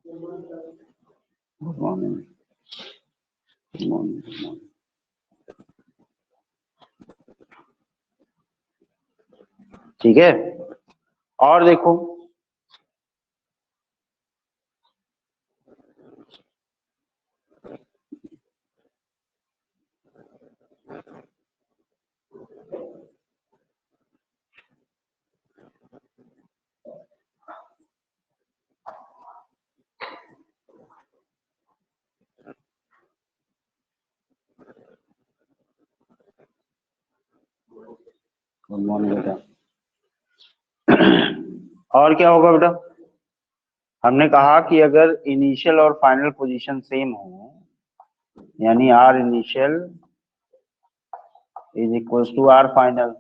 Good morning, good morning, good morning. ठीक है, और देखो गुड मॉर्निंग बेटा। और क्या होगा बेटा? हमने कहा कि अगर इनिशियल और फाइनल पोजीशन सेम हो, यानी r initial is equal to r final,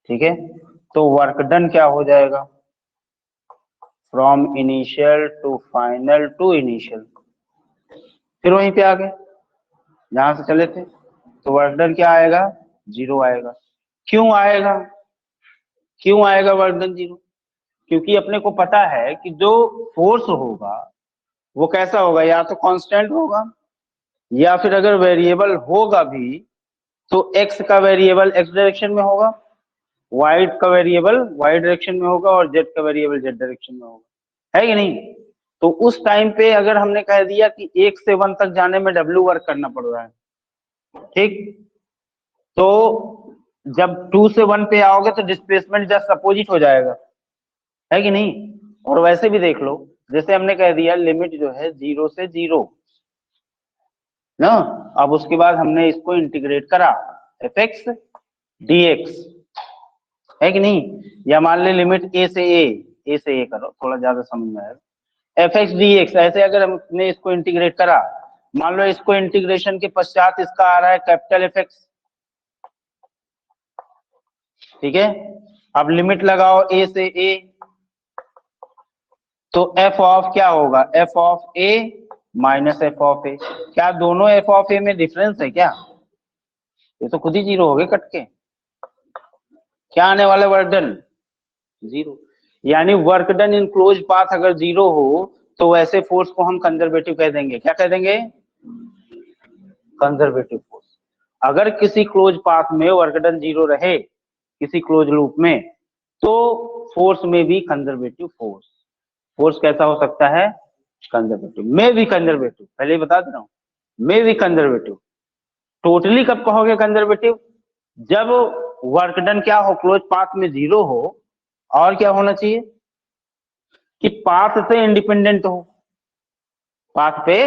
ठीक है, तो वर्क डन क्या हो जाएगा? From initial to final to initial, फिर वहीं पे आ गए जहां से चले थे, तो वर्क डन क्या आएगा? 0 आएगा। क्यों आएगा? क्यों आएगा वर्क डन 0? क्योंकि अपने को पता है कि जो फोर्स होगा वो कैसा होगा, या तो कांस्टेंट होगा, या फिर अगर वेरिएबल होगा भी तो एक्स का वेरिएबल एक्स डायरेक्शन में होगा, वाई का वेरिएबल वाई डायरेक्शन में होगा, और जेड का वेरिएबल जेड डायरेक्शन में होगा, है कि नहीं? तो उस टाइम पे अगर हमने कह दिया कि 1 से 1 तक जाने में डब्ल्यू वर्क करना पड़ रहा है, ठीक, तो जब 2 से 1 पे आओगे तो डिस्प्लेसमेंट जस्ट अपोजिट हो जाएगा, है कि नहीं? और वैसे भी देख लो, जैसे हमने कह दिया लिमिट जो है 0 से 0 ना, अब उसके बाद हमने इसको इंटीग्रेट करा एफ एक्स डी एक्स, है कि नहीं? या मान ले लिमिट ए से ए करो, थोड़ा ज्यादा समझ में आएगा। एफ एक्स डी एक्स, ऐसे अगर हमने इसको इंटीग्रेट करा, मान लो इसको इंटीग्रेशन के पश्चात इसका आ रहा है कैपिटल एफ एक्स, ठीक है। अब लिमिट लगाओ ए से ए, तो एफ ऑफ क्या होगा? F of a minus f of a. क्या दोनों एफ ऑफ ए में डिफरेंस है क्या? ये तो खुद ही 0 हो गए कट के। क्या आने वाला वर्क डन? 0। यानी work done in close path अगर 0 हो तो वैसे फोर्स को हम कंजर्वेटिव कह देंगे। क्या कह देंगे? Conservative force. अगर किसी क्लोज पाथ में वर्क डन 0 रहे किसी क्लोज लूप में, तो फोर्स में भी कंजर्वेटिव फोर्स। फोर्स कैसा हो सकता है? कंजर्वेटिव, में भी कंजर्वेटिव, पहले ही बता दे रहा हूं, में भी कंजर्वेटिव। टोटली कब कहोगे कंजर्वेटिव? जब वर्क डन क्या हो? क्लोज पाथ में 0 हो, और क्या होना चाहिए कि पाथ से इंडिपेंडेंट हो, पाथ पे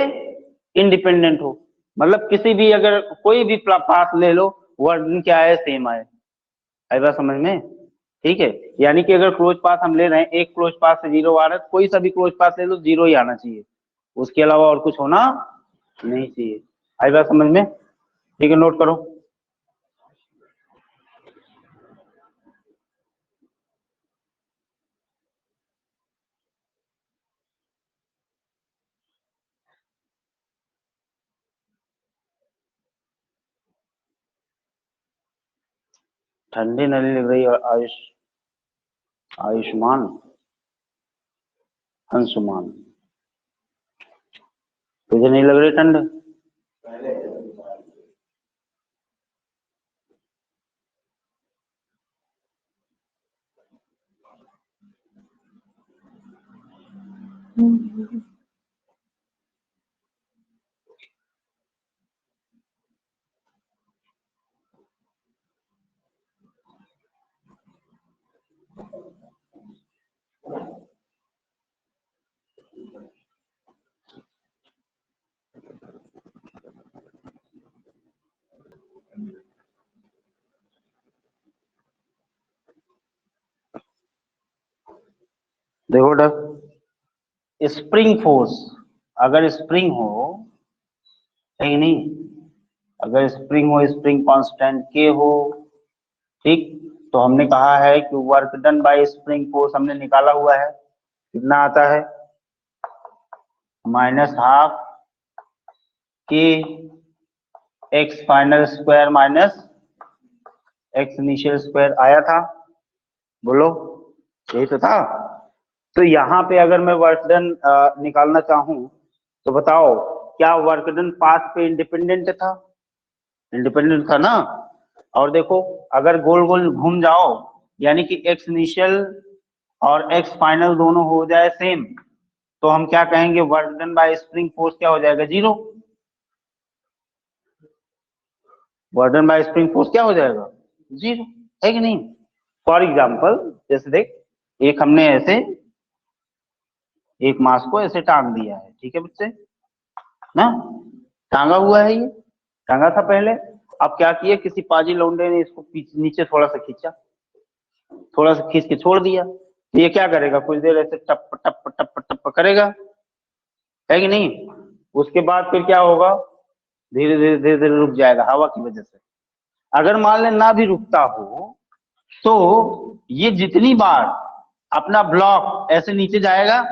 इंडिपेंडेंट हो। मतलब किसी भी अगर कोई भी पाथ ले लो, वर्क डन क्या है? सेम आए। आई बात समझ में? ठीक है, यानी कि अगर क्लोज पाथ हम ले रहे हैं, एक क्लोज पाथ से 0 आ रहा है, कोई सा भी क्लोज पाथ ले लो 0 ही आना चाहिए, उसके अलावा और कुछ होना नहीं चाहिए। आई बात समझ में? ठीक है, नोट करो। ठंडी नली लग रही है आयुष्मान अंशुमान, तुझे नहीं लग रही ठंड? देखो बेटा, स्प्रिंग फोर्स, अगर स्प्रिंग हो, है कि नहीं, अगर स्प्रिंग हो, स्प्रिंग कांस्टेंट के हो, ठीक, तो हमने कहा है कि work done bye spring force हमने निकाला हुआ है, कितना आता है? -12 के x final square minus x initial square आया था, बोलो, यही तो था। तो यहाँ पे अगर मैं वर्क डन निकालना चाहूं तो बताओ, क्या वर्क डन पाथ पे इंडिपेंडेंट था? इंडिपेंडेंट था ना। और देखो, अगर गोल गोल घूम जाओ, यानी कि एक्स इनिशियल और एक्स फाइनल दोनों हो जाए सेम, तो हम क्या कहेंगे? Work done bye spring force क्या हो जाएगा? Zero. Work done bye spring force क्या हो जाएगा? जीरो, है कि नहीं? फॉर एग्जाम्पल, जैसे देख, एक हमने ऐसे एक मास को ऐसे टांग दिया है, ठीक है बच्चे ना, टांगा हुआ है, ये टांगा था पहले। अब क्या किया, किसी पाजी लौंडे ने इसको नीचे थोड़ा सा खींचा, थोड़ा सा खींच के छोड़ दिया, तो ये क्या करेगा? कुछ देर ऐसे टप टप टप टप करेगा, है कि नहीं? उसके बाद फिर क्या होगा? धीरे धीरे धीरे धीरे रुक जाएगा हवा की वजह से। अगर मान लें ना भी रुकता हो, तो ये जितनी बार अपना ब्लॉक ऐसे नीचे जाएगा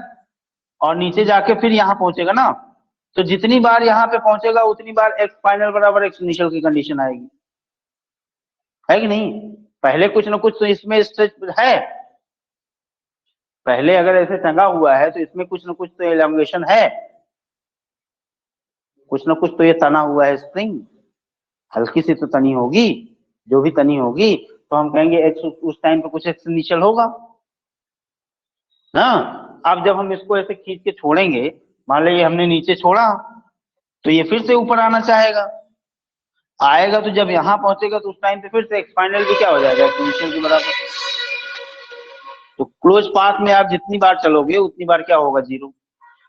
और नीचे जाके फिर यहाँ पहुंचेगा ना, तो जितनी बार यहाँ पे पहुंचेगा उतनी बार एक्स फाइनल बराबर एक्स इनिशियल की कंडीशन आएगी, है कि नहीं? पहले कुछ ना कुछ तो इसमें स्ट्रेच है, पहले अगर ऐसे टंगा हुआ है तो इसमें कुछ ना कुछ तो एलोंगेशन है, कुछ ना कुछ तो ये तना हुआ है स्प्रिंग, हल्की सी तो तनी होगी, जो भी तनी होगी, तो हम कहेंगे एक्स उस टाइम पे कुछ एक्स इनिशियल होगा ना। अब जब हम इसको ऐसे खींच के छोड़ेंगे, मान लीजिए हमने नीचे छोड़ा, तो ये फिर से ऊपर आना चाहेगा, आएगा तो जब यहाँ पहुंचेगा तो उस टाइम पे फिर से एक्स फाइनल भी क्या हो जाएगा? एक्स इनिशियल के बराबर। तो क्लोज पाथ में आप जितनी बार चलोगे उतनी बार क्या होगा? जीरो।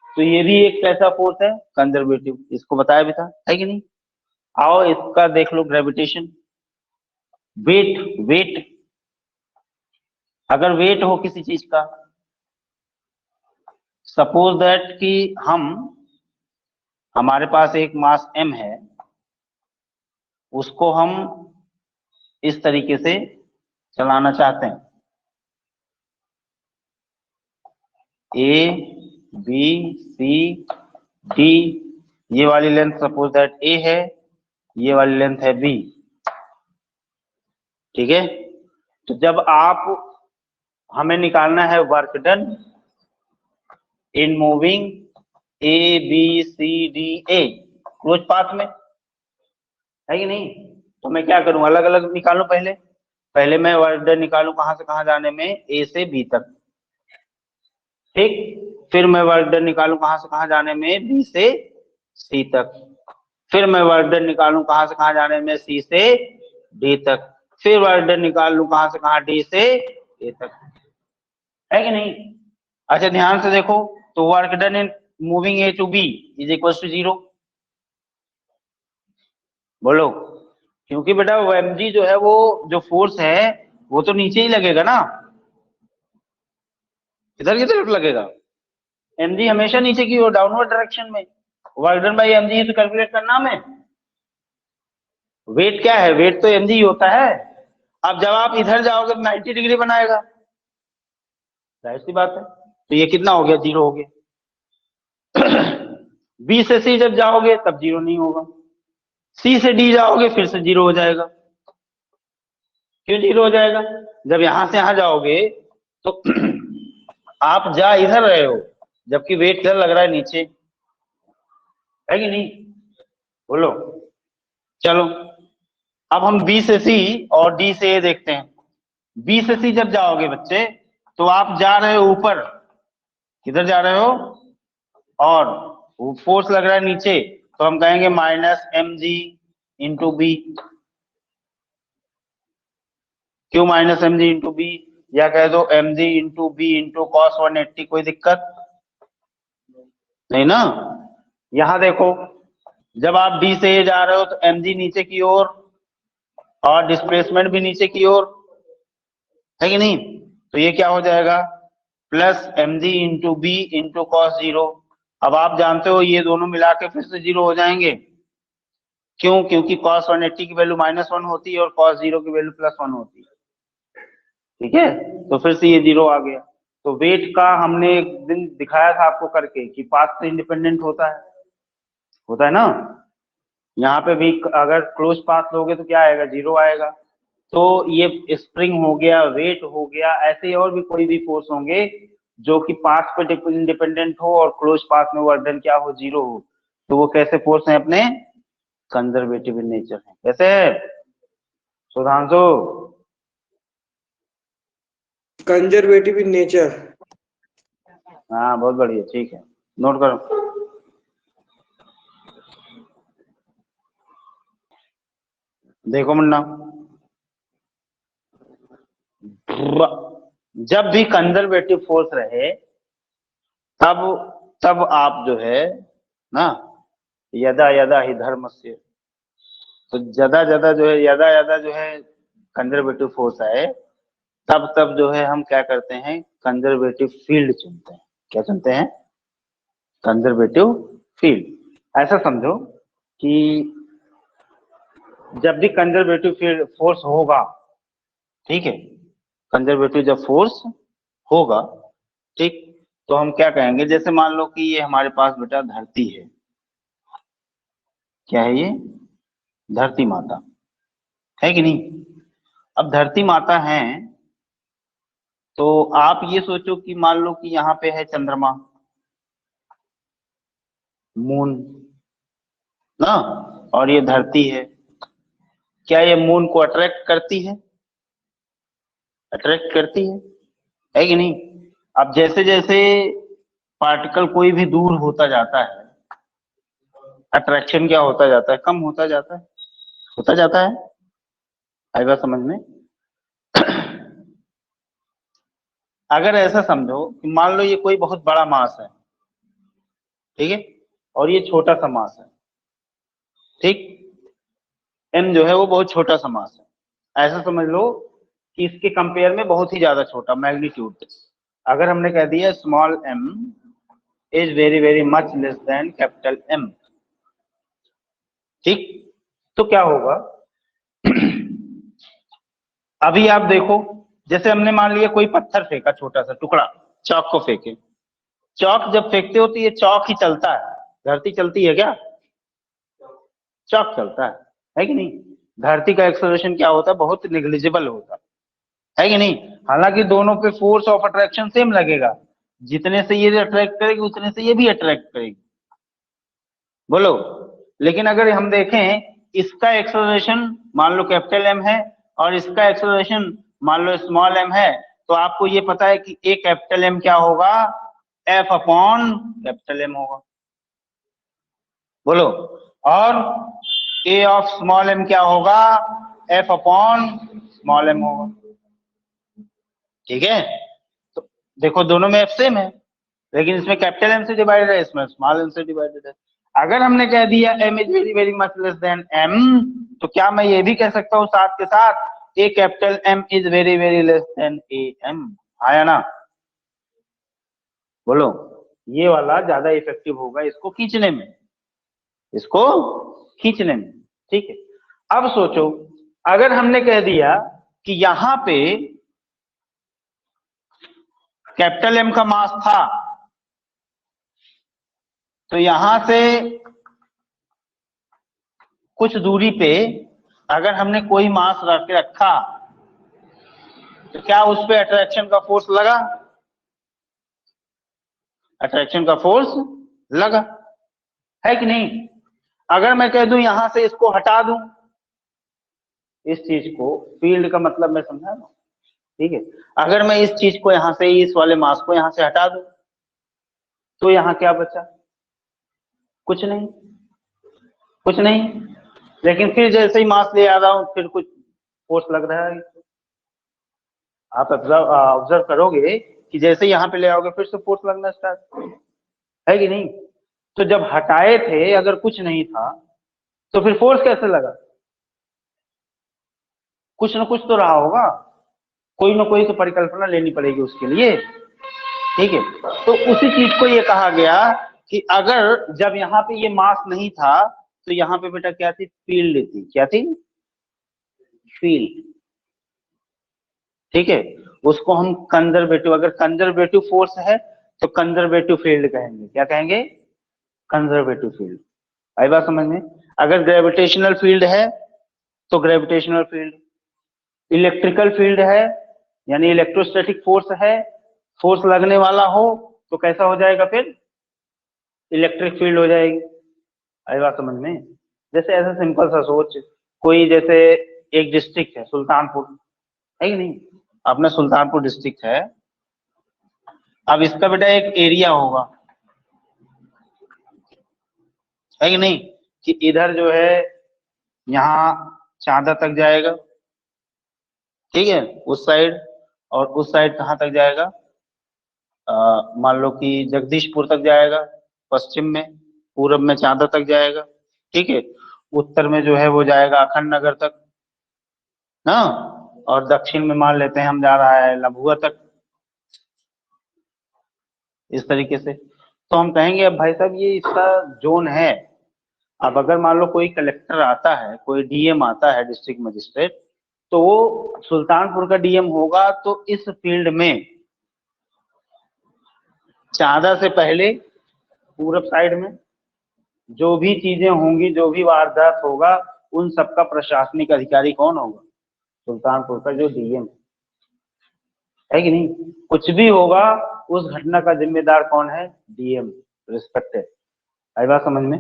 तो ये भी एक कैसा फोर्स है? कंजर्वेटिव, इसको बताया भी था, है कि नहीं? आओ इसका देख लो, ग्रेविटेशन। वेट, वेट, अगर वेट हो किसी चीज का, सपोज दैट कि हमारे पास एक मास m है, उसको हम इस तरीके से चलाना चाहते हैं, ए बी सी डी, ये वाली लेंथ सपोज दैट ए है, ये वाली लेंथ है बी, ठीक है? तो जब आप, हमें निकालना है work done in moving A B C D A close path में, है कि नहीं? तो मैं क्या करूं? अलग अलग निकालूं। पहले मैं वर्क डन निकालूं कहां से कहां जाने में? ए से बी तक, ठीक। फिर मैं वर्क डन निकालूं कहां से कहां जाने में? बी से सी तक। फिर मैं वर्क डन निकालूं कहां से कहां जाने में? सी से डी तक। फिर वर्क डन निकाल लूं कहां से कहां? डी से ए तक, है कि नहीं? अच्छा ध्यान से देखो, तो work done in moving A to B is equal to zero. बोलो, क्योंकि बेटा वो mg जो है, वो जो फोर्स है वो तो नीचे ही लगेगा ना, इधर की तरफ लगेगा। mg हमेशा नीचे की ओर, डाउनवर्ड डायरेक्शन में। वर्क डन बाई mg तो कैलकुलेट करना हमें। वेट क्या है? वेट तो mg ही होता है। अब जब आप इधर जाओगे तो 90 डिग्री बनाएगा, जाहिर सी बात है। तो ये कितना हो गया? जीरो हो गया। बी से सी जब जाओगे तब जीरो नहीं होगा, सी से डी जाओगे फिर से जीरो हो जाएगा। क्यों जीरो हो जाएगा? जब यहां से यहां जाओगे तो आप जा इधर रहे हो, जबकि वेट इधर लग रहा है नीचे, है कि नहीं? बोलो। चलो, अब हम बी से सी और डी से ए देखते हैं। बी से सी जब जाओगे बच्चे, तो आप जा रहे हो ऊपर, किधर जा रहे हो? और वो फोर्स लग रहा है नीचे, तो हम कहेंगे माइनस mg इंटू बी। क्यों माइनस mg इंटू बी? या कह दो mg into B into cos 180, कोई दिक्कत नहीं ना। यहां देखो, जब आप डी से ए जा रहे हो तो mg नीचे की ओर और डिस्प्लेसमेंट भी नीचे की ओर, है कि नहीं? तो ये क्या हो जाएगा? Plus mg into B into cos zero. अब आप जानते हो ये दोनों मिला के फिर से जीरो हो जाएंगे। क्यों? क्योंकि cos 180 की वैल्यू -1 होती है और cos 0 की वैल्यू +1 होती है, ठीक है? तो फिर से ये जीरो आ गया। तो वेट का हमने एक दिन दिखाया था आपको करके कि पाथ से इंडिपेंडेंट होता है ना। यहाँ पे भी अगर क्लोज पाथ लोगे तो क्या आएगा? जीरो आएगा। तो ये स्प्रिंग हो गया, वेट हो गया, ऐसे और भी कोई भी फोर्स होंगे जो कि पाथ पे इंडिपेंडेंट हो और क्लोज पाथ में वर्क डन क्या हो, 0 हो, तो वो कैसे फोर्स है अपने, कंजर्वेटिव इन नेचर है। कैसे है सुधांशु? Conservative in nature. हाँ बहुत बढ़िया, ठीक है, नोट करो। देखो मुन्ना, जब भी कंजर्वेटिव फोर्स रहे तब तब आप जो है ना, यदा यदा ही धर्मस्य, तो ज्यादा ज्यादा जो है, यदा यदा जो है कंजर्वेटिव फोर्स आए, तब तब जो है हम क्या करते हैं, कंजर्वेटिव फील्ड चुनते हैं। क्या चुनते हैं? Conservative field. ऐसा समझो कि जब भी कंजर्वेटिव फील्ड फोर्स होगा, ठीक है, कंजर्वेटिव जब फोर्स होगा, ठीक, तो हम क्या कहेंगे, जैसे मान लो कि ये हमारे पास बेटा धरती है। क्या है ये? धरती माता है कि नहीं? अब धरती माता है तो आप ये सोचो कि मान लो कि यहाँ पे है चंद्रमा, मून ना, और ये धरती है। क्या ये मून को अट्रैक्ट करती है? अट्रैक्ट करती है कि नहीं? अब जैसे जैसे पार्टिकल कोई भी दूर होता जाता है, अट्रैक्शन क्या होता जाता है, कम होता जाता है, होता जाता है। आई बात समझ में? अगर ऐसा समझो कि मान लो ये कोई बहुत बड़ा मास है, ठीक है, और ये छोटा सा मास है, ठीक, एम जो है वो बहुत छोटा सा मास है। ऐसा समझ लो कि इसके कंपेयर में बहुत ही ज्यादा छोटा मैग्नीट्यूड। अगर हमने कह दिया small M is very very much less than capital M, ठीक, तो क्या होगा? अभी आप देखो, जैसे हमने मान लिया कोई पत्थर फेंका, छोटा सा टुकड़ा, चौक को फेंके, चौक जब फेंकते हो तो ये चौक ही चलता है, धरती चलती है क्या? चौक चलता है कि नहीं? धरती का एक्सेलरेशन क्या होता है, बहुत निग्लिजिबल होता है कि नहीं? हालांकि दोनों पे फोर्स ऑफ अट्रैक्शन सेम लगेगा, जितने से ये अट्रैक्ट करेगी उतने से ये भी अट्रैक्ट करेगी, बोलो। लेकिन अगर हम देखें, इसका एक्सेलरेशन मान लो कैपिटल एम है और इसका एक्सेलरेशन मान लो स्मॉल एम है, तो आपको ये पता है कि ए कैपिटल एम क्या होगा, एफ अपॉन कैपिटल एम होगा, बोलो। और ए ऑफ स्मॉल एम क्या होगा, एफ अपॉन स्मॉल एम होगा, ठीक है। तो देखो दोनों में एफ सेम है, लेकिन इसमें कैपिटल एम से डिवाइडेड है, इसमें स्मॉल एम से डिवाइडेड है। अगर हमने कह दिया M is very very much less than M, तो क्या मैं ये भी कह सकता हूँ साथ के साथ A capital M is very very less than A M? आया ना? बोलो, ये वाला ज्यादा इफेक्टिव होगा इसको खींचने में, इसको खींचने में, ठीक है। अब सोचो, अगर हमने कह दिया कि यहां पे कैपिटल एम का मास था, तो यहां से कुछ दूरी पे अगर हमने कोई मास रख के रखा, तो क्या उस पे अट्रैक्शन का फोर्स लगा? अट्रैक्शन का फोर्स लगा, है कि नहीं? अगर मैं कह दूं यहां से इसको हटा दूं, इस चीज को, फील्ड का मतलब मैं समझा ना, ठीक है। अगर मैं इस चीज को यहां से, इस वाले मास को यहां से हटा दूं, तो यहां क्या बचा? कुछ नहीं, कुछ नहीं। लेकिन फिर जैसे ही मास ले आ रहा हूं, फिर कुछ फोर्स लग रहा है। आप ऑब्जर्व करोगे कि जैसे यहाँ पे ले आओगे फिर से फोर्स लगना स्टार्ट, है कि नहीं? तो जब हटाए थे अगर कुछ नहीं था, तो फिर फोर्स कैसे लगा? कुछ ना कुछ तो रहा होगा, कोई ना कोई तो परिकल्पना लेनी पड़ेगी उसके लिए, ठीक है। तो उसी चीज को ये कहा गया कि अगर जब यहाँ पे ये मास नहीं था, तो यहाँ पे बेटा क्या थी, फील्ड थी। क्या थी? फील्ड, ठीक है। उसको हम कंजर्वेटिव, अगर कंजर्वेटिव फोर्स है तो कंजर्वेटिव फील्ड कहेंगे। क्या कहेंगे? Conservative field. आई बात समझ में? अगर ग्रेविटेशनल फील्ड है तो ग्रेविटेशनल फील्ड, इलेक्ट्रिकल फील्ड है यानी इलेक्ट्रोस्टैटिक फोर्स है फोर्स लगने वाला हो तो कैसा हो जाएगा फिर, इलेक्ट्रिक फील्ड हो जाएगी। आई बात समझ में? जैसे ऐसा सिंपल सा सोच, कोई जैसे एक डिस्ट्रिक्ट है सुल्तानपुर, है कि नहीं, अपना सुल्तानपुर डिस्ट्रिक्ट है। अब इसका बेटा एक एरिया होगा, है कि नहीं, कि इधर जो है यहाँ चांदा तक जाएगा, ठीक है, उस साइड, और उस साइड कहाँ तक जाएगा, मान लो कि जगदीशपुर तक जाएगा, पश्चिम में, पूरब में चांदा तक जाएगा, ठीक है, उत्तर में जो है वो जाएगा अखंड नगर तक ना, और दक्षिण में मान लेते हैं हम जा रहा है लम्बुआ तक, इस तरीके से। तो हम कहेंगे अब भाई साहब ये इसका जोन है। अब अगर मान लो कोई कलेक्टर आता है, कोई डीएम आता है, डिस्ट्रिक्ट मजिस्ट्रेट, तो वो सुल्तानपुर का डीएम होगा, तो इस फील्ड में चांदा से पहले पूरब साइड में जो भी चीजें होंगी, जो भी वारदात होगा, उन सबका प्रशासनिक अधिकारी कौन होगा, सुल्तानपुर का जो डीएम है कि नहीं। कुछ भी होगा उस घटना का जिम्मेदार कौन है, डीएम, रिस्पेक्टेड। आई बात समझ में?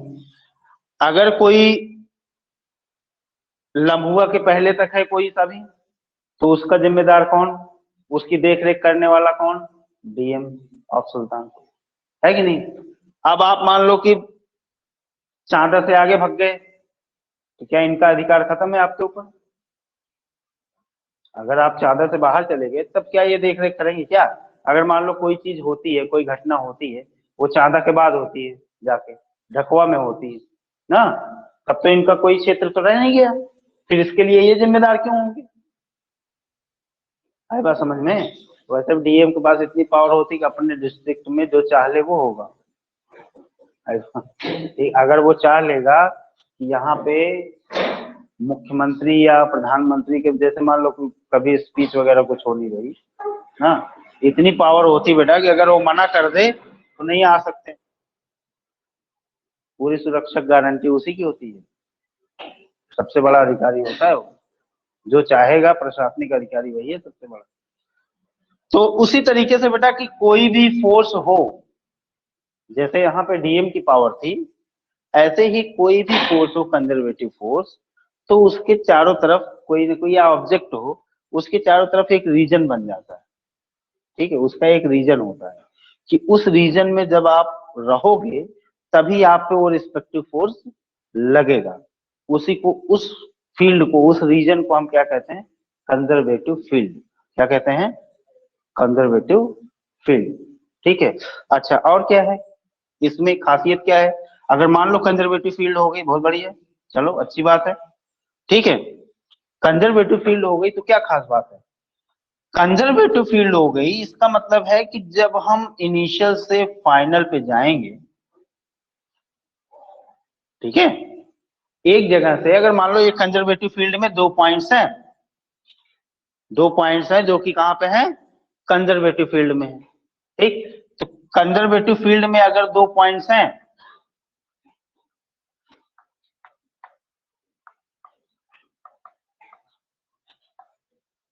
अगर कोई लम्बुआ के पहले तक है कोई सा भी, तो उसका जिम्मेदार कौन, उसकी देखरेख करने वाला कौन, डीएम ऑफ सुल्तानपुर, है कि नहीं। अब आप मान लो कि चांदा से आगे भाग गए, तो क्या इनका अधिकार खत्म है आपके ऊपर? अगर आप चांदा से बाहर चले गए तब क्या ये देख रेख करेंगे क्या? अगर मान लो कोई चीज होती है, कोई घटना होती है, वो चांदा के बाद होती है, जाके ढकवा में होती है ना, तब तो इनका कोई क्षेत्र तो रह नहीं गया, फिर इसके लिए ये जिम्मेदार क्यों होंगे? आई बात समझ में? वैसे डीएम के पास इतनी पावर होती कि अपने डिस्ट्रिक्ट में जो चाह ले वो होगा। अगर वो चाह लेगा कि यहाँ पे मुख्यमंत्री या प्रधानमंत्री के, जैसे मान लो कभी स्पीच वगैरह कुछ हो नहीं रही ना, इतनी पावर होती बेटा कि अगर वो मना कर दे तो नहीं आ सकते, पूरी सुरक्षक गारंटी उसी की होती है, सबसे बड़ा अधिकारी होता है वो, जो चाहेगा प्रशासनिक अधिकारी वही है सबसे बड़ा। तो उसी तरीके से बेटा कि कोई भी फोर्स हो, जैसे यहाँ पे डीएम की पावर थी, ऐसे ही कोई भी फोर्स हो, कंजर्वेटिव फोर्स, तो उसके चारों तरफ कोई ना कोई ऑब्जेक्ट हो, उसके चारों तरफ एक रीजन बन जाता है, ठीक है, उसका एक रीजन होता है कि उस रीजन में जब आप रहोगे तभी आप पे वो रिस्पेक्टिव फोर्स लगेगा, उसी को, उस फील्ड को, उस रीजन को हम क्या कहते हैं, कंजर्वेटिव फील्ड। क्या कहते हैं, कंजर्वेटिव फील्ड, ठीक है। अच्छा, और क्या है इसमें खासियत क्या है, अगर मान लो कंजर्वेटिव फील्ड हो गई, बहुत बढ़िया, चलो अच्छी बात है, ठीक है, कंजर्वेटिव फील्ड हो गई तो क्या खास बात है, कंजर्वेटिव फील्ड हो गई, इसका मतलब है कि जब हम इनिशियल से फाइनल पे जाएंगे, ठीक है, एक जगह से, अगर मान लो ये कंजर्वेटिव फील्ड में 2 पॉइंट्स हैं, 2 पॉइंट्स हैं जो कि कहां पे हैं, कंजर्वेटिव फील्ड में है, ठीक। तो कंजर्वेटिव फील्ड में अगर 2 पॉइंट्स हैं,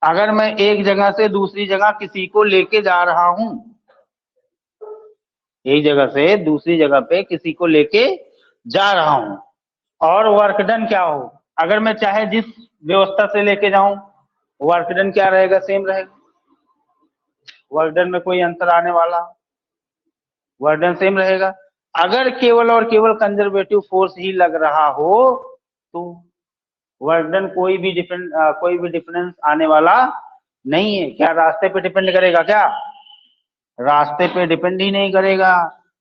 अगर मैं एक जगह से दूसरी जगह किसी को लेके जा रहा हूं, एक जगह से दूसरी जगह पे किसी को लेके जा रहा हूं, और वर्क डन क्या हो, अगर मैं चाहे जिस व्यवस्था से लेके जाऊं, वर्क डन क्या रहेगा, सेम रहेगा, वर्क डन में कोई अंतर आने वाला, वर्क डन सेम रहेगा। अगर केवल और केवल कंजर्वेटिव फोर्स ही लग रहा हो तो वर्क डन कोई भी डिफरेंस आने वाला नहीं है। क्या रास्ते पे डिपेंड करेगा क्या, रास्ते पे डिपेंड ही नहीं करेगा।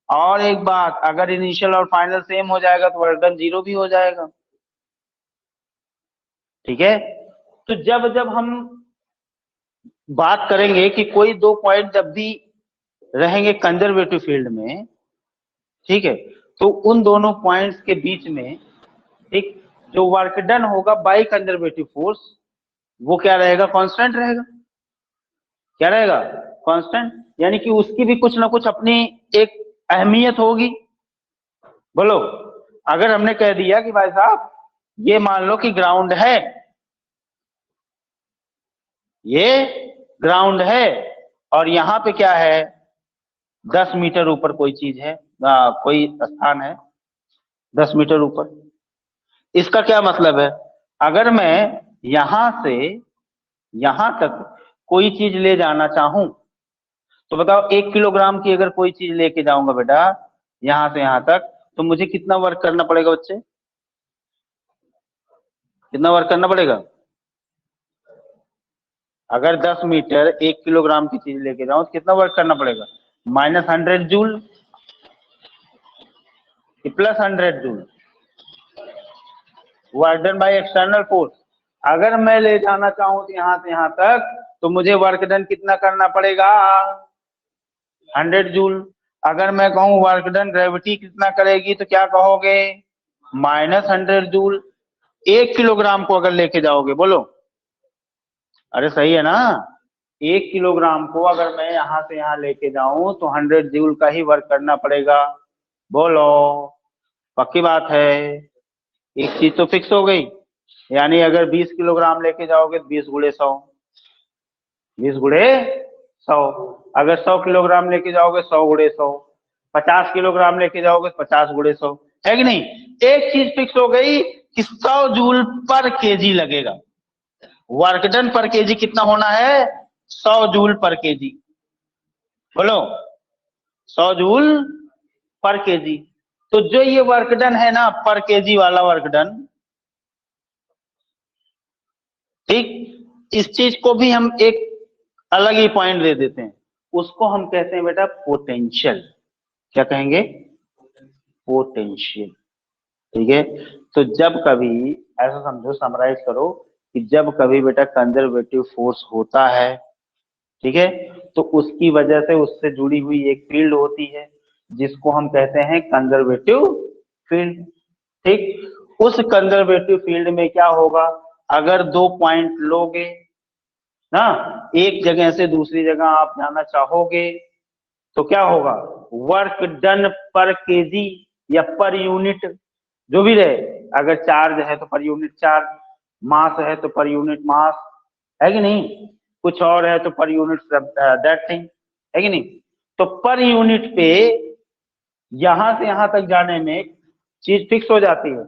और एक बात, अगर इनिशियल और फाइनल सेम हो जाएगा तो वर्क डन 0 भी हो जाएगा, ठीक है। तो जब जब हम बात करेंगे कि कोई 2 पॉइंट जब भी रहेंगे कंजर्वेटिव फील्ड में, ठीक है, तो उन दोनों पॉइंट्स के बीच में, ठीक, जो वर्क डन होगा बाय कंजर्वेटिव फोर्स, वो क्या रहेगा, कांस्टेंट रहेगा। क्या रहेगा, कांस्टेंट, यानी कि उसकी भी कुछ ना कुछ अपनी एक अहमियत होगी। बोलो, अगर हमने कह दिया कि भाई साहब ये मान लो कि ग्राउंड है, ये ग्राउंड है, और यहाँ पे क्या है, 10 मीटर ऊपर कोई चीज है, कोई स्थान है 10 मीटर ऊपर। इसका क्या मतलब है, अगर मैं यहां से यहां तक कोई चीज ले जाना चाहूं, तो बताओ 1 किलोग्राम की अगर कोई चीज लेके जाऊंगा बेटा यहां से यहां तक, तो मुझे कितना वर्क करना पड़ेगा बच्चे, कितना वर्क करना पड़ेगा? अगर 10 मीटर 1 किलोग्राम की चीज लेके जाऊं तो कितना वर्क करना पड़ेगा? -100 joule +100 joule work done by external force. अगर मैं ले जाना चाहूं तो यहां से यहां तक, तो मुझे वर्क डन कितना करना पड़ेगा? 100 जूल। अगर मैं कहूं वर्क डन ग्रेविटी कितना करेगी, तो क्या कहोगे? -100 जूल। 1 किलोग्राम को अगर लेके जाओगे, बोलो, अरे सही है ना, 1 किलोग्राम को अगर मैं यहां से यहां लेके जाऊं तो 100 जूल का ही वर्क करना पड़ेगा। बोलो, पक्की बात है? एक चीज तो फिक्स हो गई, यानी अगर 20 किलोग्राम लेके जाओगे तो 20 गुणे 100, 20 गुणे 100। अगर 100 किलोग्राम लेके जाओगे 100 गुणे 100, 50 किलोग्राम लेके जाओगे 50 गुणे 100, है कि नहीं? एक चीज फिक्स हो गई कि 100 जूल पर केजी लगेगा। वर्क डन पर केजी कितना होना है? 100 जूल पर केजी। बोलो, 100 जूल पर केजी। तो जो ये वर्क डन है ना, पर केजी वाला वर्क डन, ठीक, इस चीज को भी हम एक अलग ही पॉइंट दे देते हैं, उसको हम कहते हैं बेटा पोटेंशियल। क्या कहेंगे? पोटेंशियल। ठीक है, तो जब कभी, ऐसा समझो, समराइज करो कि जब कभी बेटा कंजर्वेटिव फोर्स होता है, ठीक है, तो उसकी वजह से उससे जुड़ी हुई एक फील्ड होती है जिसको हम कहते हैं कंजर्वेटिव फील्ड। ठीक, उस कंजर्वेटिव फील्ड में क्या होगा, अगर 2 पॉइंट लोगे ना, एक जगह से दूसरी जगह आप जाना चाहोगे, तो क्या होगा, वर्क डन पर केजी या पर यूनिट, जो भी रहे, अगर चार्ज है तो पर यूनिट चार्ज, मास है तो पर यूनिट मास, है कि नहीं, कुछ और है तो पर यूनिट दैट थिंग, है कि नहीं? तो पर यूनिट पे यहां से यहां तक जाने में चीज फिक्स हो जाती है,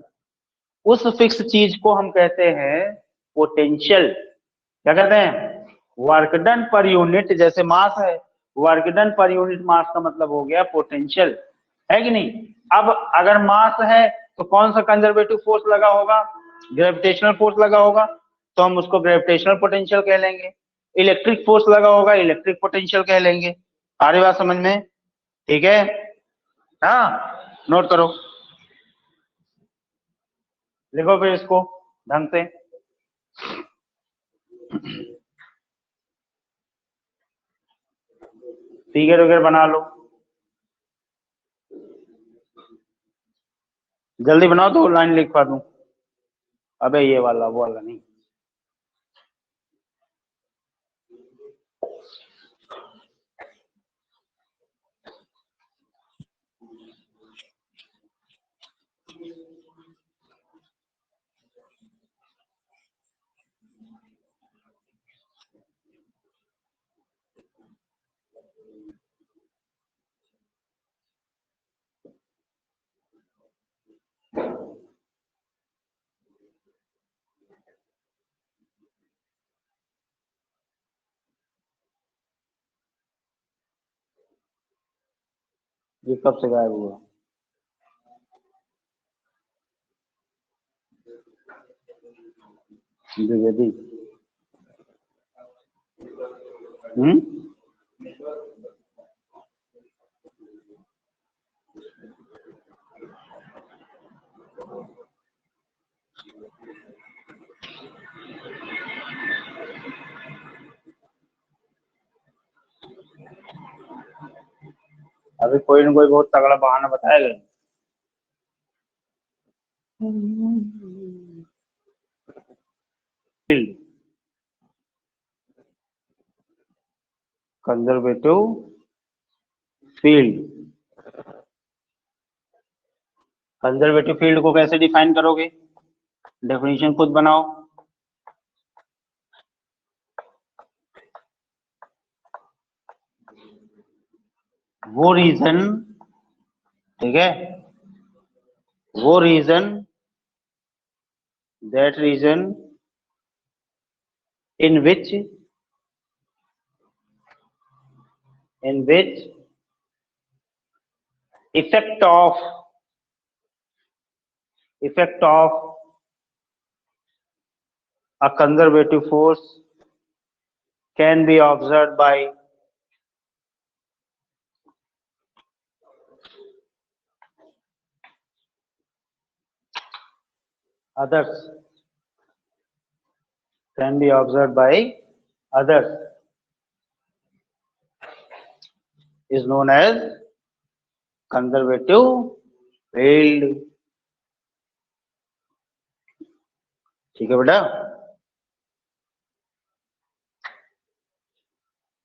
उस फिक्स चीज को हम कहते हैं पोटेंशियल। क्या कहते हैं? वर्क डन पर यूनिट, जैसे मास है, वर्क डन पर यूनिट मास का मतलब हो गया पोटेंशियल, है कि नहीं? अब अगर मास है तो कौन सा कंजर्वेटिव फोर्स लगा होगा? ग्रेविटेशनल फोर्स लगा होगा, तो हम उसको ग्रेविटेशनल पोटेंशियल कह लेंगे। इलेक्ट्रिक फोर्स लगा होगा, इलेक्ट्रिक पोटेंशियल कह लेंगे। आ रही बात समझ में? ठीक है, हाँ, नोट करो, लिखो फिर इसको ढंग से। फिगर वगैरह बना लो, जल्दी बनाओ तो लाइन लिखवा दूं। अबे ये वाला, वो वाला नहीं। ये कब से गायब हुआ? द्विवेदी। अभी कोई ना कोई बहुत तगड़ा बहाना बताएगा। Field, conservative field. Conservative field को कैसे डिफाइन करोगे? डेफिनेशन खुद बनाओ। वो रीजन, ठीक है, वो reason, that reason in which effect of a conservative force can be observed by others, can be observed by others is known as conservative field। ठीक है बेटा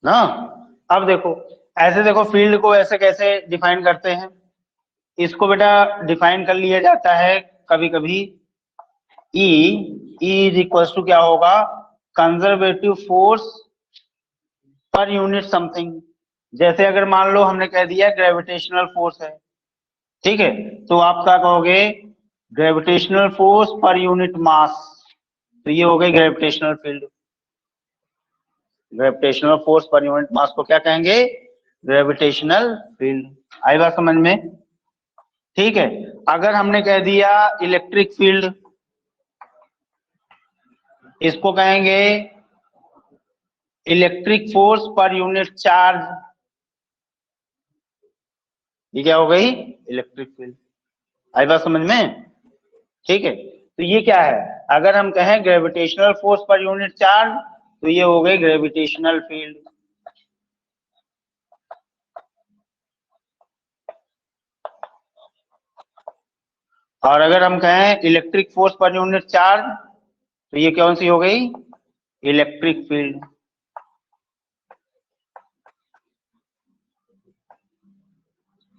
ना। अब देखो ऐसे, देखो फील्ड को ऐसे कैसे डिफाइन करते हैं, इसको बेटा डिफाइन कर लिया जाता है कभी कभी E इज इक्वल टू क्या होगा, conservative force per unit something. जैसे अगर मान लो हमने कह दिया ग्रेविटेशनल फोर्स है, ठीक है, तो आप क्या कहोगे, ग्रेविटेशनल फोर्स पर यूनिट मास, तो ये हो गई gravitational field. Gravitational force per unit mass को क्या कहेंगे, ग्रेविटेशनल फील्ड। आई बात समझ में, ठीक है। अगर हमने कह दिया इलेक्ट्रिक फील्ड, इसको कहेंगे electric force per unit charge, ये क्या हो गई, इलेक्ट्रिक फील्ड। आई बात समझ में, ठीक है। तो ये क्या है, अगर हम कहें gravitational force per unit charge, तो ये हो गई ग्रेविटेशनल फील्ड। और अगर हम कहें electric force per unit charge, तो ये कौन सी हो गई, इलेक्ट्रिक फील्ड।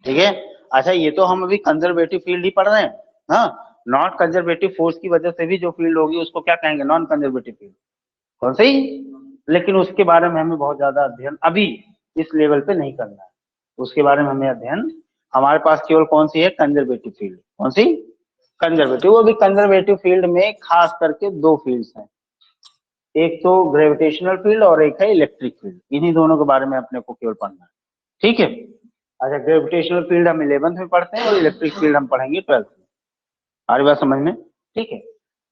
ठीक है। अच्छा ये तो हम अभी कंजर्वेटिव फील्ड ही पढ़ रहे हैं, हाँ। नॉट कंजर्वेटिव फोर्स की वजह से भी जो फील्ड होगी उसको क्या कहेंगे, नॉन कंजर्वेटिव फील्ड। कौन सी, लेकिन उसके बारे में हमें बहुत ज्यादा अध्ययन अभी इस लेवल पे नहीं करना है, उसके बारे में हमें अध्ययन, हमारे पास केवल कौन सी है, कंजर्वेटिव फील्ड। कौन सी, कंजर्वेटिव। वो भी कंजर्वेटिव फील्ड में खास करके दो फील्ड्स हैं, एक तो ग्रेविटेशनल फील्ड और एक है इलेक्ट्रिक फील्ड। इन्हीं दोनों के बारे में अपने को केवल पढ़ना है, ठीक है। अच्छा ग्रेविटेशनल फील्ड हम 11th में पढ़ते हैं और इलेक्ट्रिक फील्ड हम पढ़ेंगे 12th में। हमारी बात समझ में, ठीक है।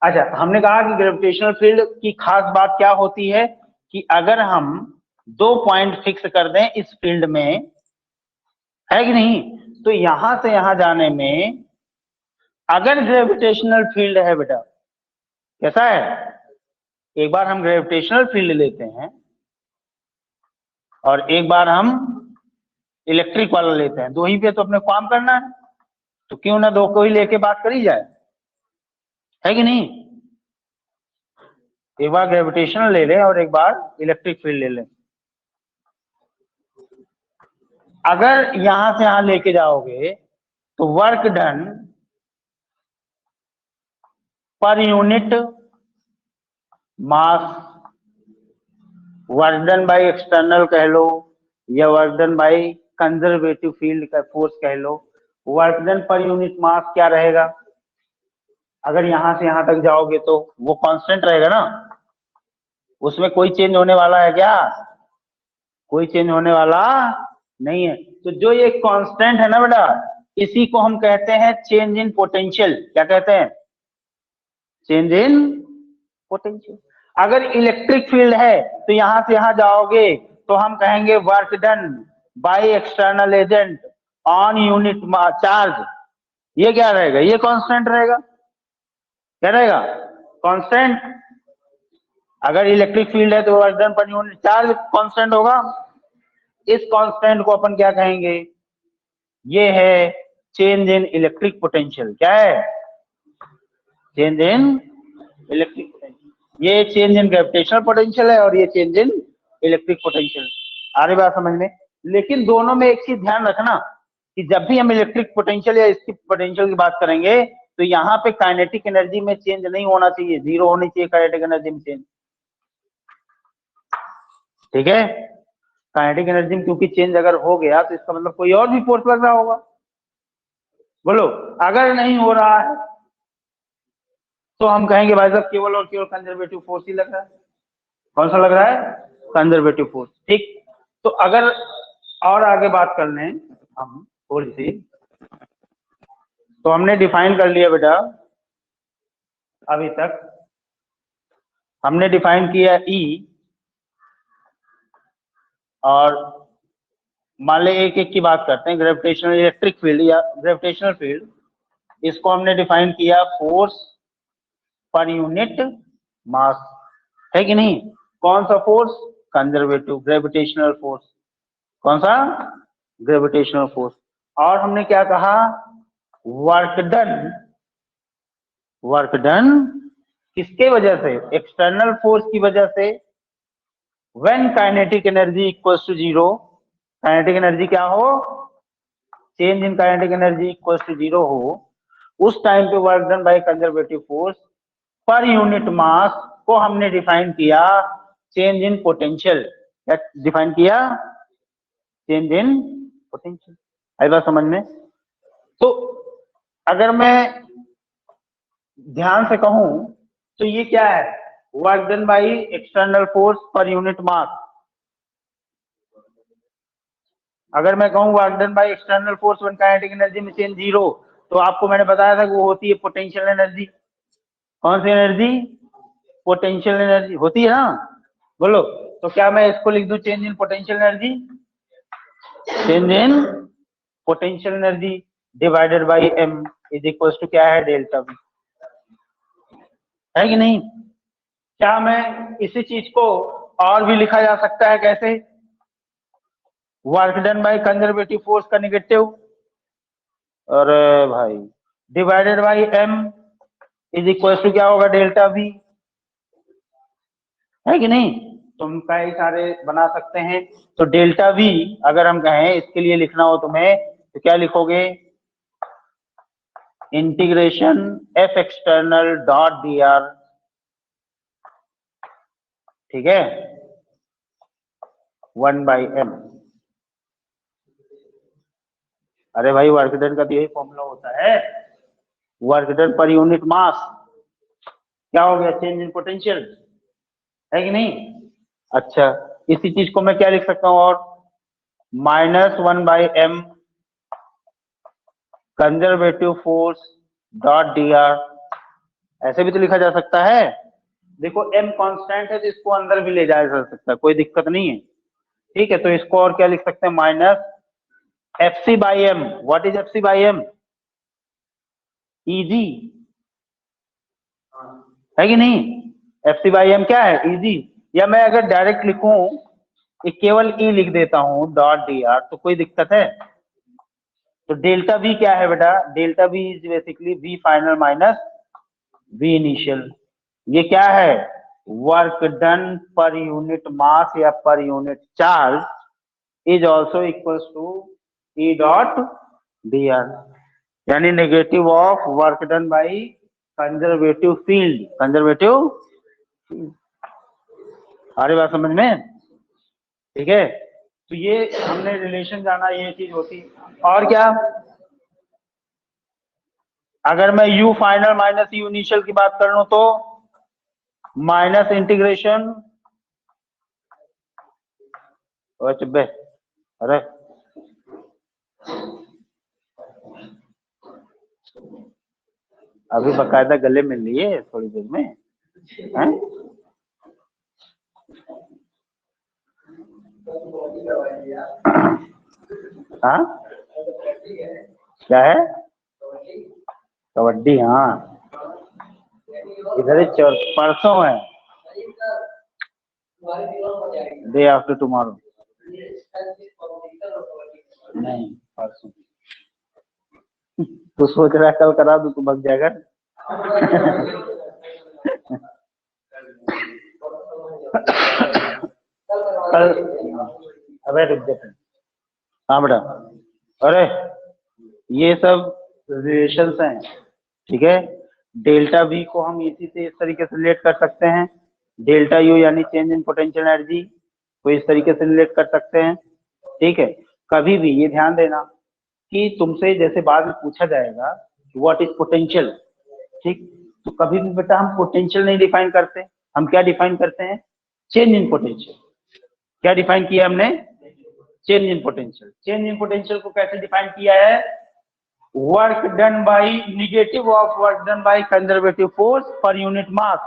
अच्छा हमने कहा कि ग्रेविटेशनल फील्ड की खास बात क्या होती है, कि अगर हम 2 पॉइंट फिक्स कर दें इस फील्ड में, है कि नहीं, तो यहां से यहां जाने में अगर ग्रेविटेशनल फील्ड है बेटा, कैसा है, एक बार हम ग्रेविटेशनल फील्ड लेते हैं और एक बार हम इलेक्ट्रिक वाला लेते हैं, दो ही पे तो अपने काम करना है, तो क्यों ना दो को ही लेके बात करी जाए, है कि नहीं। एक बार ग्रेविटेशनल ले लें और एक बार इलेक्ट्रिक फील्ड ले लें। अगर यहां से यहां लेके जाओगे तो work done per unit mass, work done by external कह लो या work done by conservative field का फोर्स कह लो, work done per unit mass क्या रहेगा, अगर यहां से यहां तक जाओगे तो वो कांस्टेंट रहेगा ना, उसमें कोई चेंज होने वाला है क्या, कोई चेंज होने वाला नहीं है। तो जो ये कांस्टेंट है ना बेटा, इसी को हम कहते हैं चेंज इन पोटेंशियल। क्या कहते हैं, चेंज इन पोटेंशियल। अगर इलेक्ट्रिक फील्ड है तो यहां से यहां जाओगे तो हम कहेंगे work done by external agent on unit charge, ये क्या रहेगा, ये कांस्टेंट रहेगा। क्या रहेगा, कांस्टेंट। अगर इलेक्ट्रिक फील्ड है तो work done per unit charge constant होगा। इस कांस्टेंट को अपन क्या कहेंगे, ये है चेंज इन इलेक्ट्रिक पोटेंशियल। क्या है, चेंज इन इलेक्ट्रिक पोटेंशियल। ये चेंज इन ग्रेविटेशनल पोटेंशियल है और ये चेंज इन इलेक्ट्रिक पोटेंशियल। आ रही बात समझ में। लेकिन दोनों में एक चीज ध्यान रखना कि जब भी हम इलेक्ट्रिक पोटेंशियल या इसकी पोटेंशियल की बात करेंगे तो यहाँ पे काइनेटिक एनर्जी में चेंज नहीं होना चाहिए, जीरो होनी चाहिए काइनेटिक एनर्जी में चेंज, ठीक है। काइनेटिक एनर्जी में क्योंकि चेंज अगर हो गया तो इसका मतलब कोई और भी फोर्स लग रहा होगा। बोलो, अगर नहीं हो रहा है तो हम कहेंगे भाई साहब केवल और केवल कंजर्वेटिव फोर्स ही लग रहा है। कौन सा लग रहा है? Conservative force. ठीक, तो अगर और आगे बात कर लें हम थोड़ी सी, तो हमने डिफाइन कर लिया बेटा, अभी तक हमने डिफाइन किया ई, और मान ले एक एक की बात करते हैं। ग्रेविटेशनल इलेक्ट्रिक फील्ड या ग्रेविटेशनल फील्ड, इसको हमने डिफाइन किया फोर्स पर यूनिट मास, है कि नहीं? कौन सा फोर्स? Conservative gravitational force. कौन सा? Gravitational force. और हमने क्या कहा? वर्क डन, वर्क डन किसके वजह से? एक्सटर्नल फोर्स की वजह से। When kinetic energy equals to zero, kinetic energy क्या हो? Change in kinetic energy equals to zero हो, उस टाइम पे work done by conservative force per unit mass को हमने डिफाइन किया चेंज इन पोटेंशियल। क्या डिफाइन किया? Change in potential. आई बात समझ में? तो अगर मैं ध्यान से कहूं तो ये क्या है? Work done by external force per unit मास। अगर मैं कहूं work done by external force when kinetic energy में चेंज जीरो, तो आपको मैंने बताया था कि वो होती है पोटेंशियल एनर्जी। कौन सी एनर्जी? पोटेंशियल एनर्जी होती है ना। बोलो, तो क्या मैं इसको लिख दूं change in potential energy? Change in potential energy divided by m is equals to क्या है? डेल्टा v, है कि नहीं? क्या मैं इसी चीज को और भी लिखा जा सकता है? कैसे? Work done by conservative force का निगेटिव, अरे भाई, divided by m is equals to क्या होगा? डेल्टा v, है कि नहीं? तो हम कई सारे बना सकते हैं। तो डेल्टा v अगर हम कहें इसके लिए लिखना हो तुम्हें, तो क्या लिखोगे? Integration F external dot d are, ठीक है, 1/m। अरे भाई, वर्क डन का तो यही फॉर्मूला होता है, work done per unit mass. क्या हो गया? चेंज इन पोटेंशियल, है कि नहीं? अच्छा, इसी चीज को मैं क्या लिख सकता हूँ? और -1/m conservative force dot d are, ऐसे भी तो लिखा जा सकता है। देखो m कांस्टेंट है तो इसको अंदर भी ले जाया जा सकता है, कोई दिक्कत नहीं है। ठीक है, तो इसको और क्या लिख सकते हैं? -fc/m। What is fc/m? eg, है कि नहीं? fc/m क्या है? eg। या मैं अगर डायरेक्ट लिखूं, केवल e लिख देता हूं डॉट डी आर, तो कोई दिक्कत है? तो डेल्टा v क्या है बेटा? Delta v is basically v final minus v initial. ये क्या है? Work done per unit mass या per unit charge is also equals to E dot d are, यानी negative of work done by conservative field. Conservative, हमारी बात समझ में? ठीक है, तो ये हमने रिलेशन जाना, ये चीज होती। और क्या? अगर मैं u final minus u initial की बात कर लूं तो माइनस इंटीग्रेशन, अरे अभी बकायदा गले मिल लिए थोड़ी देर में, हैं? हाँ, क्या है? कबड्डी, हाँ, इधर ही परसों है, डे आफ्टर टुमारो। नहीं, परसों। तो सोच रहा है कल करा दूं तो बच जाएगा। कल, अबे रुक जा। हाँ बेटा, अरे ये सब रिलेशंस हैं, ठीक है। डेल्टा v को हम इसी से इस तरीके से रिलेट कर सकते हैं, डेल्टा u यानी चेंज इन पोटेंशियल एनर्जी तो इस तरीके से रिलेट कर सकते हैं। ठीक है, कभी भी ये ध्यान देना कि तुमसे जैसे बाद में पूछा जाएगा व्हाट इज पोटेंशियल, ठीक, तो कभी भी बेटा हम पोटेंशियल नहीं डिफाइन करते, हम क्या डिफाइन करते हैं, चेंज इन पोटेंशियल। क्या डिफाइन किया हमने, change in potential. Change in potential को कैसे डिफाइन किया है, work done by negative of work done by conservative force per unit mass,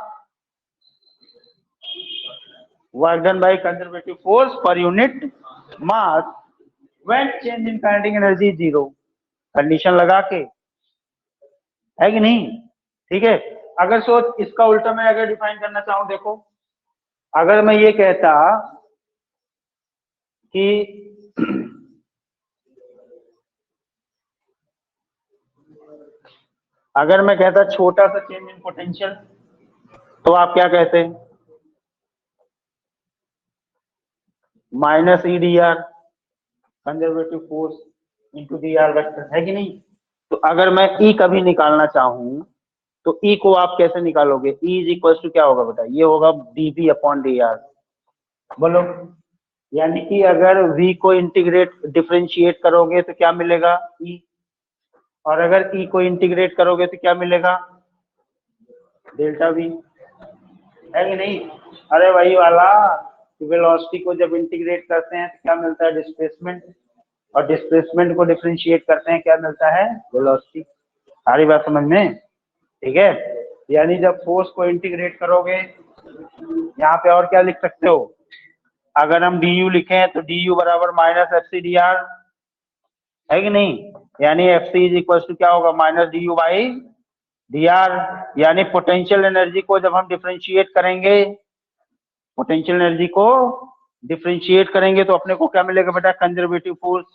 work done by conservative force per unit mass when change in kinetic energy zero, condition लगा के, है कि नहीं। ठीक है, अगर सोच इसका उल्टा मैं अगर डिफाइन करना चाहूं, देखो अगर मैं ये कहता कि अगर मैं कहता छोटा सा चेंज इन पोटेंशियल, तो आप क्या कहते हैं, minus E D R conservative force into D R vector, है कि नहीं। तो अगर मैं ई कभी निकालना चाहूं तो ई को आप कैसे निकालोगे, ई इज इक्वल टू क्या होगा बेटा, ये होगा D B upon D R, बोलो। यानी कि अगर v को इंटीग्रेट डिफरेंशिएट करोगे तो क्या मिलेगा, ई, और अगर ई को इंटीग्रेट करोगे तो क्या मिलेगा, डेल्टा वी, है कि नहीं। अरे वही वाला, वेलोसिटी को जब इंटीग्रेट करते हैं तो क्या मिलता है, डिस्प्लेसमेंट, और डिस्प्लेसमेंट को डिफरेंशिएट करते हैं क्या मिलता है, वेलोसिटी। सारी बात समझ में, ठीक है। यानी जब फोर्स को इंटीग्रेट करोगे, यहाँ पे और क्या लिख सकते हो, अगर हम डी यू लिखें तो डी यू बराबर minus F C D R, है कि नहीं। यानी F C is equal to क्या होगा, minus D U by D are. यानी पोटेंशियल एनर्जी को जब हम डिफरेंशिएट करेंगे, पोटेंशियल एनर्जी को डिफरेंशिएट करेंगे तो अपने को क्या मिलेगा बेटा, कंजर्वेटिव फोर्स।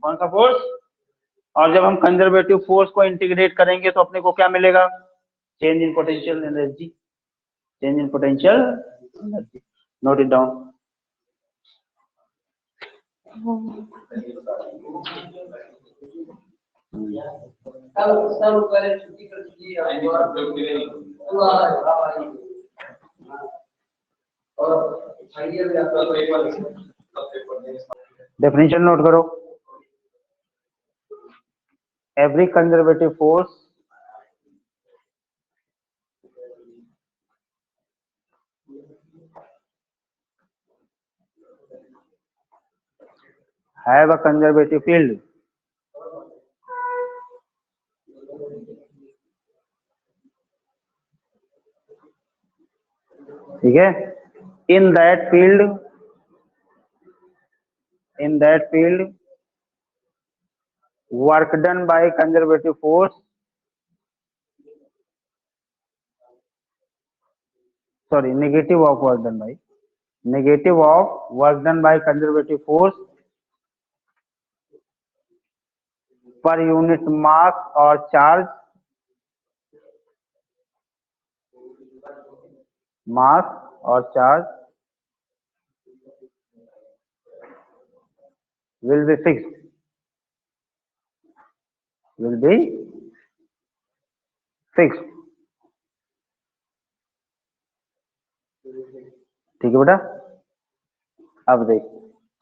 कौन सा फोर्स, और जब हम कंजर्वेटिव फोर्स को इंटीग्रेट करेंगे तो अपने को क्या मिलेगा, change in potential energy, change in potential energy. Note it down. Definition note करो, every conservative force have a conservative field, ठीक है। in that field work done by conservative force, sorry, negative of work done by conservative force per unit mass or charge, will be fixed, ठीक है बेटा। अब देख,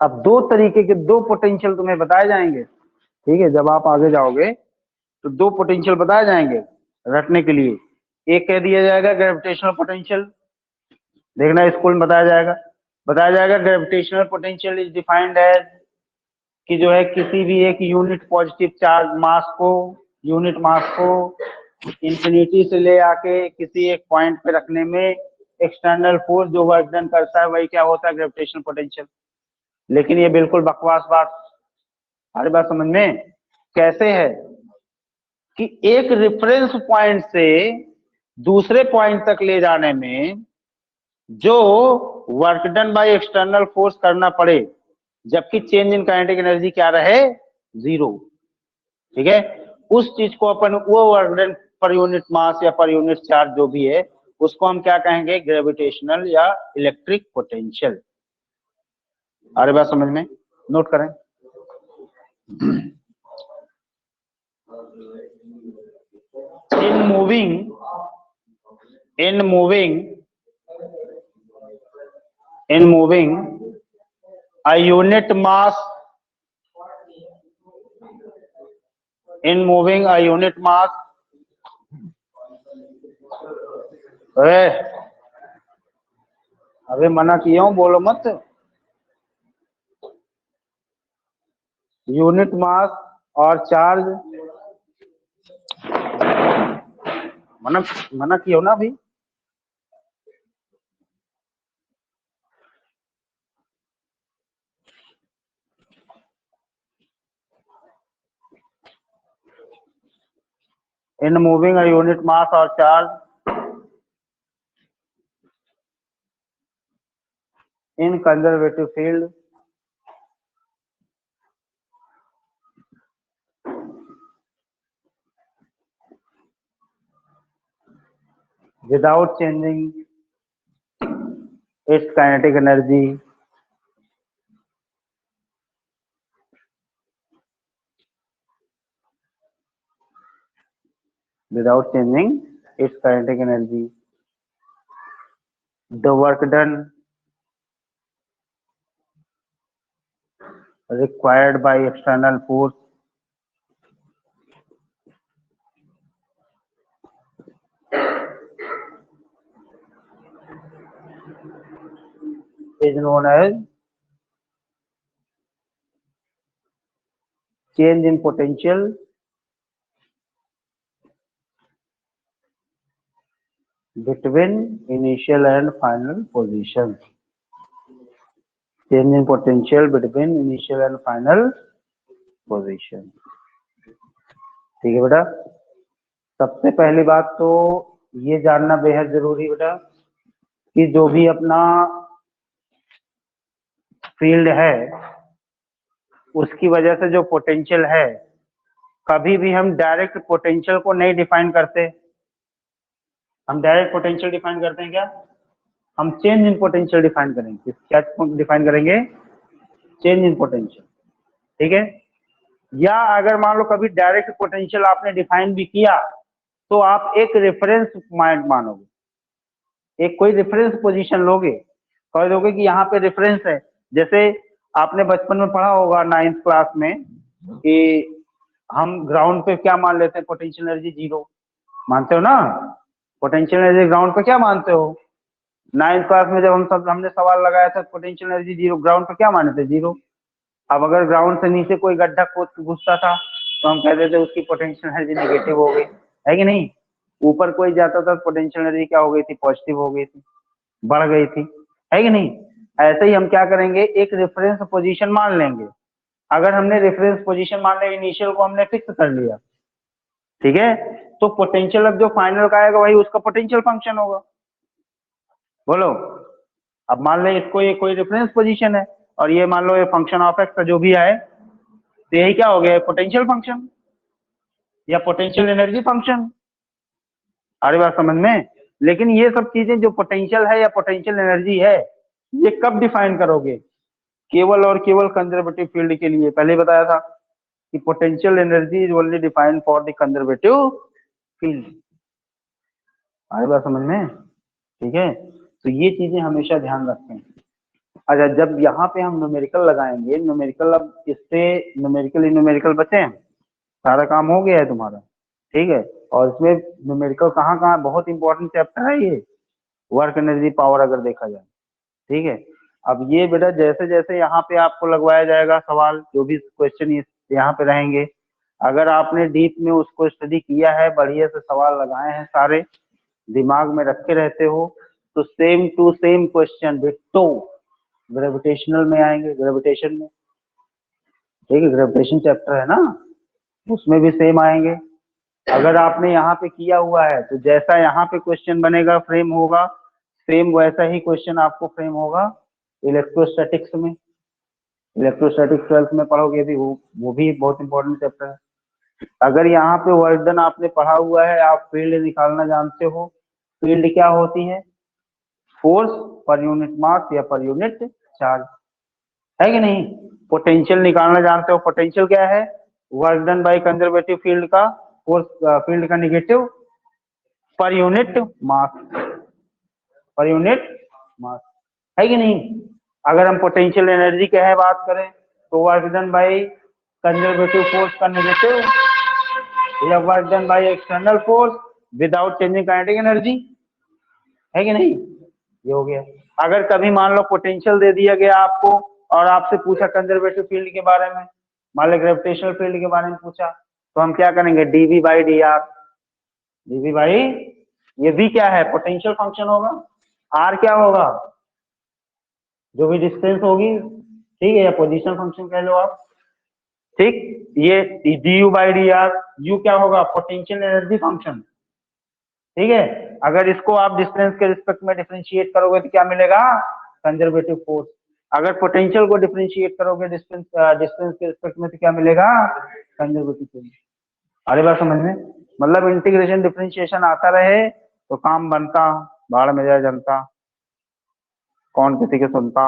अब दो तरीके के दो पोटेंशियल तुम्हें बताए जाएंगे, ठीक है। जब आप आगे जाओगे तो दो पोटेंशियल बताए जाएंगे रटने के लिए। एक कह दिया जाएगा ग्रेविटेशनल पोटेंशियल, देखना स्कूल में बताया जाएगा gravitational potential is defined as कि जो है किसी भी एक unit positive charge unit mass को इंफिनिटी से ले आके किसी एक पॉइंट पे रखने में एक्सटर्नल फोर्स जो वर्क डन करता है वही क्या होता है, ग्रेविटेशनल पोटेंशियल। लेकिन ये बिल्कुल बकवास बात, हमारी बात समझ में कैसे है कि एक रेफरेंस पॉइंट से दूसरे पॉइंट तक ले जाने में जो work done by external force करना पड़े, जबकि चेंज इन काइनेटिक एनर्जी क्या रहे, जीरो, ठीक है। उस चीज को अपन, वो work done per unit mass या पर यूनिट चार्ज जो भी है, उसको हम क्या कहेंगे, ग्रेविटेशनल या इलेक्ट्रिक पोटेंशियल। अरे बात समझ में, नोट करें। in moving a unit mass in moving a unit mass. अबे मना किया हूं, बोलो मत। यूनिट मास और चार्ज, मना किया हो ना अभी। In moving a unit mass or charge in conservative field without changing its kinetic energy, without changing its kinetic energy, the work done required by external force is known as change in potential between initial and final position. Change in potential between initial and final position. ठीक है बेटा, सबसे पहली बात तो ये जानना बेहद जरूरी बेटा कि जो भी अपना फील्ड है उसकी वजह से जो पोटेंशियल है, कभी भी हम डायरेक्ट पोटेंशियल को नहीं डिफाइन करते। हम डायरेक्ट पोटेंशियल डिफाइन करते हैं क्या? हम चेंज इन पोटेंशियल डिफाइन करेंगे। क्या डिफाइन करेंगे? Change in potential. ठीक है, या अगर मान लो कभी डायरेक्ट पोटेंशियल आपने डिफाइन भी किया तो आप एक रेफरेंस पॉइंट मानोगे, एक कोई रेफरेंस पोजीशन लोगे, कह दोगे कि यहाँ पे रेफरेंस है। जैसे आपने बचपन में पढ़ा होगा 9th क्लास में कि हम ग्राउंड पे क्या मान लेते हैं? पोटेंशियल एनर्जी जीरो मानते हो ना? पोटेंशियल एनर्जी ग्राउंड पे क्या मानते हो? 9th क्लास में जब हमने सवाल लगाया था पोटेंशियल एनर्जी जीरो, ग्राउंड पे क्या माने थे? जीरो। अब अगर ग्राउंड से नीचे कोई गड्ढा खोद घुसता था तो हम कहते थे उसकी पोटेंशियल एनर्जी नेगेटिव हो गई, है कि नहीं? ऊपर कोई जाता था पोटेंशियल एनर्जी क्या हो गई थी? पॉजिटिव हो गई थी, बढ़ गई थी, है कि नहीं? ऐसे ही हम क्या करेंगे, एक रेफरेंस पोजीशन मान लेंगे। अगर हमने रेफरेंस पोजीशन मान लिया, इनिशियल को हमने फिक्स कर लिया, ठीक है, तो पोटेंशियल अब जो फाइनल का आएगा वही उसका पोटेंशियल फंक्शन होगा। बोलो, अब मान लें इसको ये कोई रेफरेंस पोजीशन है और ये मान लो ये फंक्शन ऑफ एक्स का जो भी आए, तो यही क्या हो गया? पोटेंशियल फंक्शन या पोटेंशियल एनर्जी फंक्शन। आ रही बात समझ में? लेकिन ये सब चीजें जो पोटेंशियल है या पोटेंशियल एनर्जी है, ये कब डिफाइन करोगे? केवल और केवल कंजर्वेटिव फील्ड के लिए। पहले बताया था कि potential energy is only defined for the conservative field. आ रही बात समझ में? ठीक है, तो ये चीजें हमेशा ध्यान रखें। अच्छा, जब यहाँ पे हम न्यूमेरिकल लगाएंगे, न्यूमेरिकल, अब इससे न्यूमेरिकल बचे हैं, सारा काम हो गया है तुम्हारा, ठीक है। और इसमें न्यूमेरिकल कहाँ कहाँ बहुत इंपॉर्टेंट चैप्टर है ये, वर्क एनर्जी पावर अगर देखा जाए, ठीक है। अब ये बेटा जैसे जैसे यहाँ पे आपको लगवाया जाएगा सवाल, जो भी क्वेश्चन यहाँ पे रहेंगे, अगर आपने डीप में उसको स्टडी किया है, बढ़िया से सवाल लगाए हैं, सारे दिमाग में रखे रहते हो, तो same to same question ditto gravitational में आएंगे, ग्रेविटेशन में, ठीक है, ग्रेविटेशन चैप्टर है ना, उसमें भी सेम आएंगे। अगर आपने यहाँ पे किया हुआ है तो जैसा यहाँ पे क्वेश्चन बनेगा, फ्रेम होगा, सेम वैसा ही क्वेश्चन आपको फ्रेम होगा इलेक्ट्रोस्टैटिक्स में। इलेक्ट्रोस्टैटिक्स 12th में पढ़ोगे भी, वो भी बहुत इंपॉर्टेंट चैप्टर है। अगर यहाँ पे वर्क डन आपने पढ़ा हुआ है, आप फील्ड निकालना जानते हो, फील्ड क्या होती है? फोर्स पर यूनिट मास या पर यूनिट चार्ज, है कि नहीं? पोटेंशियल निकालना जानते हो, पोटेंशियल क्या है? Work done by conservative field का, फोर्स फील्ड का नेगेटिव पर यूनिट मास, पर यूनिट मास, है कि नहीं? अगर हम पोटेंशियल एनर्जी के है बात करें तो work done by conservative force का नेगेटिव या work done by external force without changing kinetic energy, है कि नहीं? ये हो गया। अगर कभी मान लो पोटेंशियल दे दिया गया आपको और आपसे पूछा कंजर्वेटिव फील्ड के बारे में, मान लो ग्रेविटेशनल फील्ड के बारे में पूछा, तो हम क्या करेंगे? DV by D R, DV by, ये वी क्या है? पोटेंशियल फंक्शन होगा, आर क्या होगा? जो भी डिस्टेंस होगी, ठीक है, या पोजीशन फंक्शन कह लो आप, ठीक। ये D U by D are, you क्या होगा? पोटेंशियल एनर्जी फंक्शन, ठीक है। अगर इसको आप डिस्टेंस के रिस्पेक्ट में डिफरेंशिएट करोगे तो क्या मिलेगा? Conservative force. अगर पोटेंशियल को डिफरेंशिएट करोगे डिस्टेंस के रिस्पेक्ट में तो क्या मिलेगा? Conservative force. अरे बात समझ में, मतलब इंटीग्रेशन डिफरेंशिएशन आता रहे तो काम बनता, भाड़ में जाए जनता, कौन किसी के सुनता,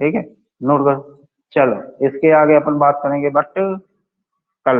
ठीक है, नोट कर। चलो इसके आगे अपन बात करेंगे बट कल।